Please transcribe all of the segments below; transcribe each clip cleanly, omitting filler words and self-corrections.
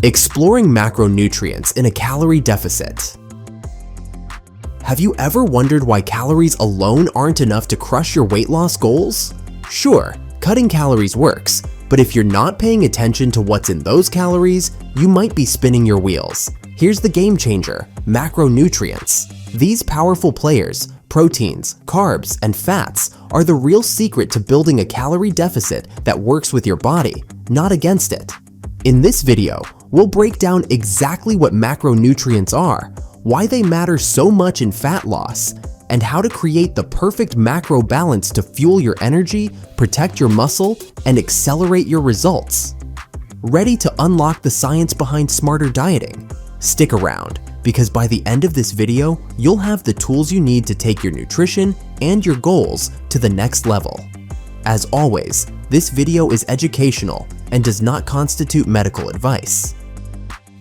Exploring macronutrients in a calorie deficit. Have you ever wondered why calories alone aren't enough to crush your weight loss goals? Sure, cutting calories works, but if you're not paying attention to what's in those calories, you might be spinning your wheels. Here's the game changer: macronutrients. These powerful players, proteins, carbs, and fats, are the real secret to building a calorie deficit that works with your body, not against it. In this video, we'll break down exactly what macronutrients are, why they matter so much in fat loss, and how to create the perfect macro balance to fuel your energy, protect your muscle, and accelerate your results. Ready to unlock the science behind smarter dieting? Stick around, because by the end of this video, you'll have the tools you need to take your nutrition and your goals to the next level. As always, this video is educational and does not constitute medical advice.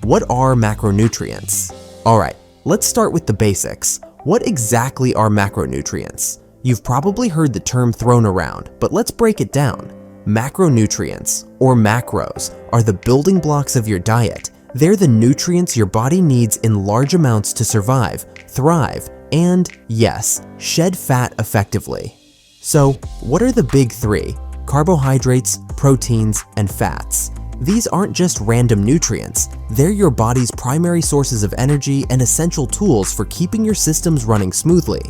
What are macronutrients? Alright, let's start with the basics. What exactly are macronutrients? You've probably heard the term thrown around, but let's break it down. Macronutrients, or macros, are the building blocks of your diet. They're the nutrients your body needs in large amounts to survive, thrive, and, yes, shed fat effectively. So, what are the big three? Carbohydrates, proteins, and fats. These aren't just random nutrients, they're your body's primary sources of energy and essential tools for keeping your systems running smoothly.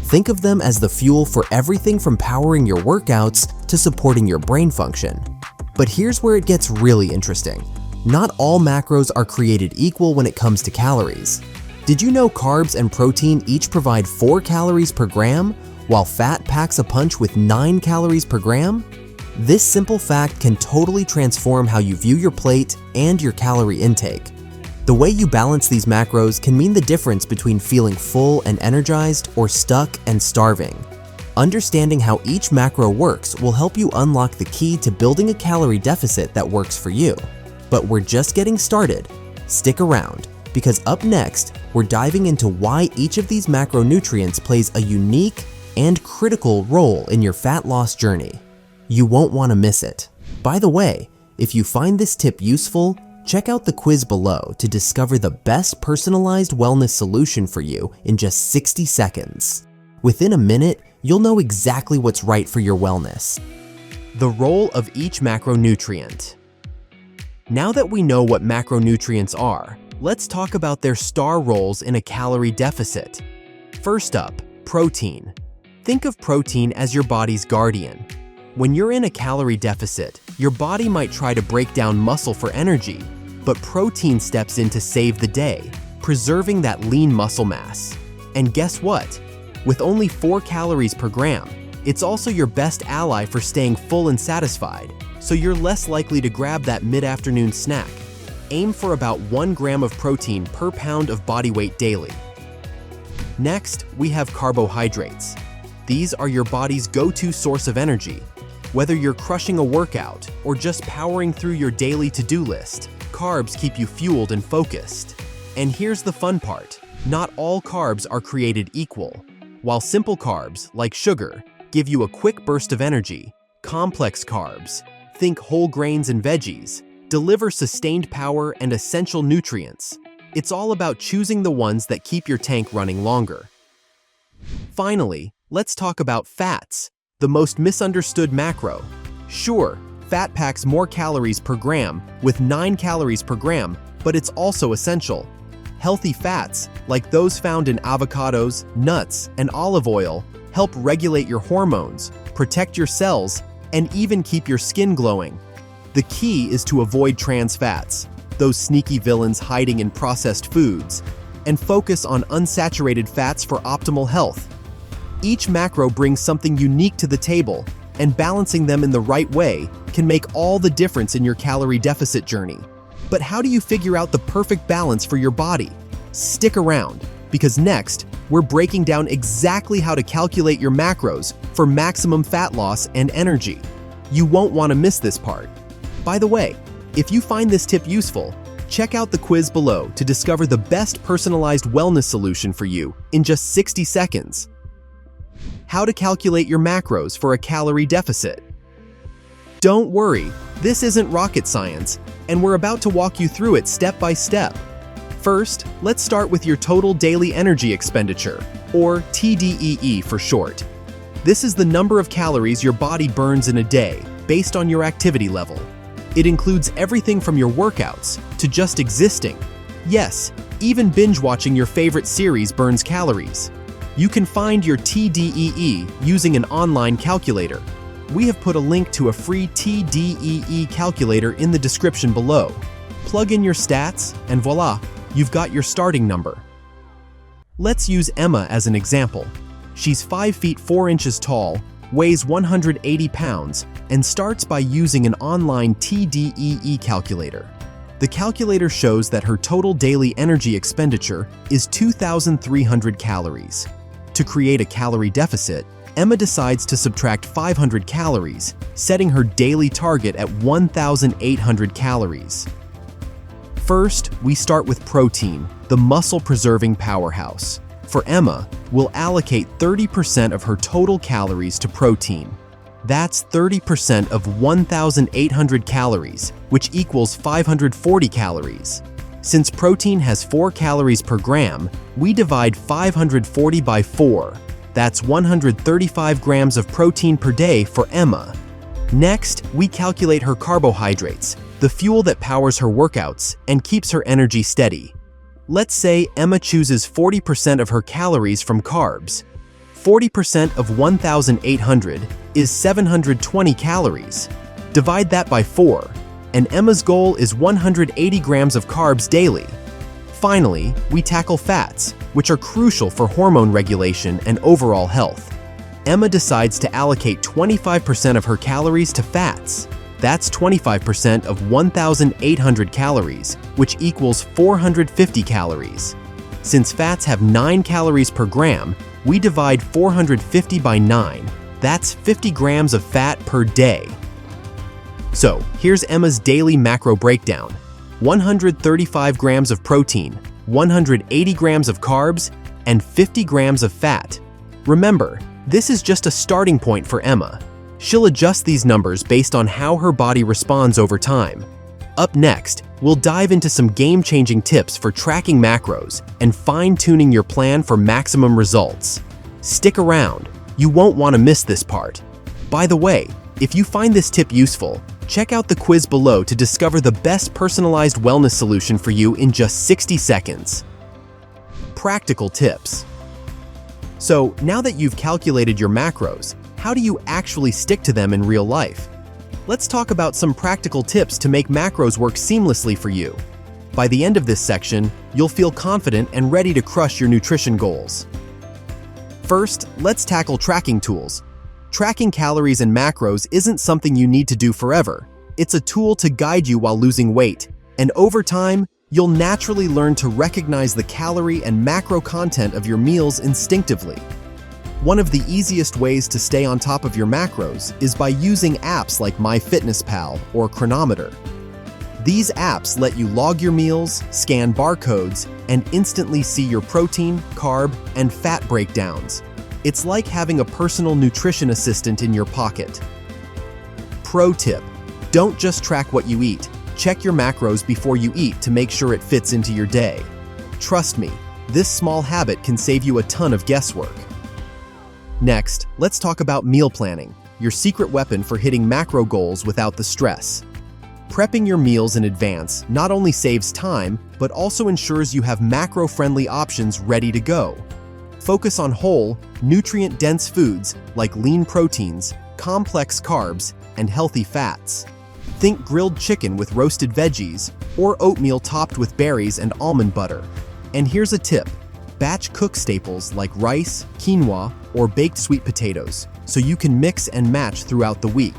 Think of them as the fuel for everything from powering your workouts to supporting your brain function. But here's where it gets really interesting. Not all macros are created equal when it comes to calories. Did you know carbs and protein each provide 4 calories per gram, while fat packs a punch with 9 calories per gram? This simple fact can totally transform how you view your plate and your calorie intake. The way you balance these macros can mean the difference between feeling full and energized or stuck and starving. Understanding how each macro works will help you unlock the key to building a calorie deficit that works for you. But we're just getting started. Stick around, because up next, we're diving into why each of these macronutrients plays a unique and critical role in your fat loss journey. You won't want to miss it. By the way, if you find this tip useful, check out the quiz below to discover the best personalized wellness solution for you in just 60 seconds. Within a minute, you'll know exactly what's right for your wellness. The role of each macronutrient. Now that we know what macronutrients are, let's talk about their star roles in a calorie deficit. First up, protein. Think of protein as your body's guardian. When you're in a calorie deficit, your body might try to break down muscle for energy, but protein steps in to save the day, preserving that lean muscle mass. And guess what? With only 4 calories per gram, it's also your best ally for staying full and satisfied, so you're less likely to grab that mid-afternoon snack. Aim for about 1 gram of protein per pound of body weight daily. Next, we have carbohydrates. These are your body's go-to source of energy. Whether you're crushing a workout or just powering through your daily to-do list, carbs keep you fueled and focused. And here's the fun part. Not all carbs are created equal. While simple carbs, like sugar, give you a quick burst of energy, complex carbs, think whole grains and veggies, deliver sustained power and essential nutrients. It's all about choosing the ones that keep your tank running longer. Finally, let's talk about fats, the most misunderstood macro. Sure, fat packs more calories per gram with 9 calories per gram, but it's also essential. Healthy fats, like those found in avocados, nuts, and olive oil, help regulate your hormones, protect your cells, and even keep your skin glowing. The key is to avoid trans fats, those sneaky villains hiding in processed foods, and focus on unsaturated fats for optimal health. Each macro brings something unique to the table, and balancing them in the right way can make all the difference in your calorie deficit journey. But how do you figure out the perfect balance for your body? Stick around, because next, we're breaking down exactly how to calculate your macros for maximum fat loss and energy. You won't want to miss this part. By the way, if you find this tip useful, check out the quiz below to discover the best personalized wellness solution for you in just 60 seconds. How to calculate your macros for a calorie deficit. Don't worry, this isn't rocket science. and we're about to walk you through it step by step. First, let's start with your total daily energy expenditure, or T.D.E.E. for short. This is the number of calories your body burns in a day, based on your activity level. It includes everything from your workouts to just existing. Yes, even binge-watching your favorite series burns calories. You can find your T.D.E.E. using an online calculator. We have put a link to a free T.D.E.E. calculator in the description below. Plug in your stats, and voila, you've got your starting number. Let's use Emma as an example. She's 5 feet 4 inches tall, weighs 180 pounds, and starts by using an online T.D.E.E. calculator. The calculator shows that her total daily energy expenditure is 2,300 calories. To create a calorie deficit, Emma decides to subtract 500 calories, setting her daily target at 1,800 calories. First, we start with protein, the muscle-preserving powerhouse. For Emma, we'll allocate 30% of her total calories to protein. That's 30% of 1,800 calories, which equals 540 calories. Since protein has 4 calories per gram, we divide 540 by 4. That's 135 grams of protein per day for Emma. Next, we calculate her carbohydrates, the fuel that powers her workouts and keeps her energy steady. Let's say Emma chooses 40% of her calories from carbs. 40% of 1,800 is 720 calories. Divide that by 4, and Emma's goal is 180 grams of carbs daily. Finally, we tackle fats, which are crucial for hormone regulation and overall health. Emma decides to allocate 25% of her calories to fats. That's 25% of 1,800 calories, which equals 450 calories. Since fats have 9 calories per gram, we divide 450 by 9. That's 50 grams of fat per day. So, here's Emma's daily macro breakdown. 135 grams of protein, 180 grams of carbs, and 50 grams of fat. Remember, this is just a starting point for Emma. She'll adjust these numbers based on how her body responds over time. Up next, we'll dive into some game-changing tips for tracking macros and fine-tuning your plan for maximum results. Stick around, you won't want to miss this part. By the way, if you find this tip useful, check out the quiz below to discover the best personalized wellness solution for you in just 60 seconds. Practical tips. So, now that you've calculated your macros, how do you actually stick to them in real life? Let's talk about some practical tips to make macros work seamlessly for you. By the end of this section, you'll feel confident and ready to crush your nutrition goals. First, let's tackle tracking tools. Tracking calories and macros isn't something you need to do forever. It's a tool to guide you while losing weight, and over time, you'll naturally learn to recognize the calorie and macro content of your meals instinctively. One of the easiest ways to stay on top of your macros is by using apps like MyFitnessPal or Chronometer. These apps let you log your meals, scan barcodes, and instantly see your protein, carb, and fat breakdowns. It's like having a personal nutrition assistant in your pocket. Pro tip: don't just track what you eat. Check your macros before you eat to make sure it fits into your day. Trust me, this small habit can save you a ton of guesswork. Next, let's talk about meal planning, your secret weapon for hitting macro goals without the stress. Prepping your meals in advance not only saves time, but also ensures you have macro-friendly options ready to go. Focus on whole, nutrient-dense foods like lean proteins, complex carbs, and healthy fats. Think grilled chicken with roasted veggies, or oatmeal topped with berries and almond butter. And here's a tip: batch cook staples like rice, quinoa, or baked sweet potatoes, so you can mix and match throughout the week.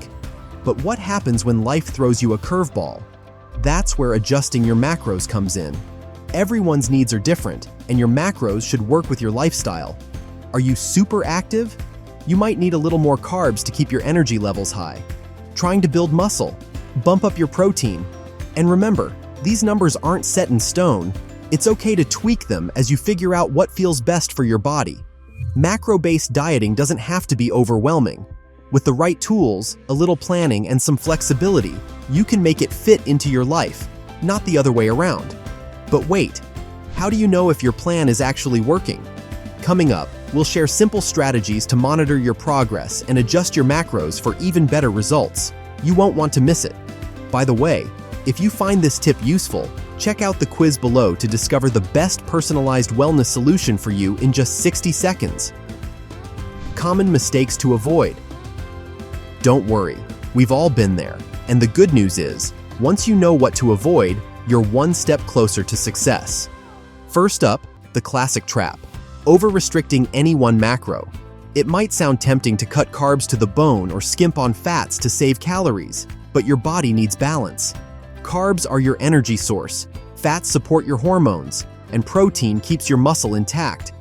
But what happens when life throws you a curveball? That's where adjusting your macros comes in. Everyone's needs are different, and your macros should work with your lifestyle. Are you super active? You might need a little more carbs to keep your energy levels high. Trying to build muscle? Bump up your protein. And remember, these numbers aren't set in stone. It's okay to tweak them as you figure out what feels best for your body. Macro-based dieting doesn't have to be overwhelming. With the right tools, a little planning, and some flexibility, you can make it fit into your life, not the other way around. But wait, how do you know if your plan is actually working? Coming up, we'll share simple strategies to monitor your progress and adjust your macros for even better results. You won't want to miss it. By the way, if you find this tip useful, check out the quiz below to discover the best personalized wellness solution for you in just 60 seconds. Common mistakes to avoid. Don't worry, we've all been there, and the good news is, once you know what to avoid, you're one step closer to success. First up, the classic trap: over-restricting any one macro. It might sound tempting to cut carbs to the bone or skimp on fats to save calories, but your body needs balance. Carbs are your energy source, fats support your hormones, and protein keeps your muscle intact.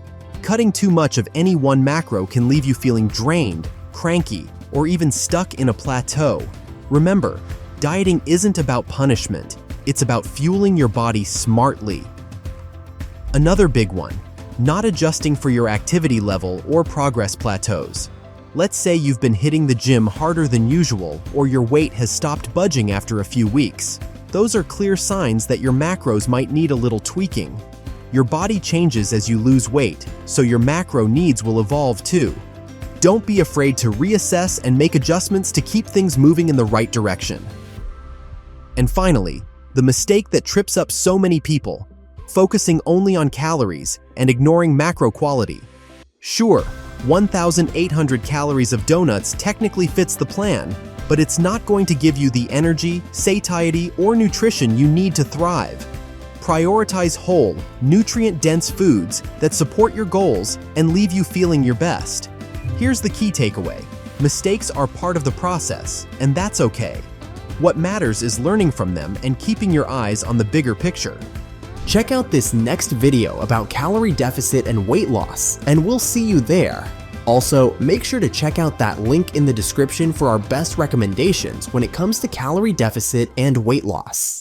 Cutting too much of any one macro can leave you feeling drained, cranky, or even stuck in a plateau. Remember, dieting isn't about punishment, it's about fueling your body smartly. Another big one: not adjusting for your activity level or progress plateaus. Let's say you've been hitting the gym harder than usual, or your weight has stopped budging after a few weeks. Those are clear signs that your macros might need a little tweaking. Your body changes as you lose weight, so your macro needs will evolve too. Don't be afraid to reassess and make adjustments to keep things moving in the right direction. And finally, the mistake that trips up so many people: focusing only on calories and ignoring macro quality. Sure, 1,800 calories of donuts technically fits the plan, but it's not going to give you the energy, satiety, or nutrition you need to thrive. Prioritize whole, nutrient-dense foods that support your goals and leave you feeling your best. Here's the key takeaway: mistakes are part of the process, and that's okay. What matters is learning from them and keeping your eyes on the bigger picture. Check out this next video about calorie deficit and weight loss, and we'll see you there. Also, make sure to check out that link in the description for our best recommendations when it comes to calorie deficit and weight loss.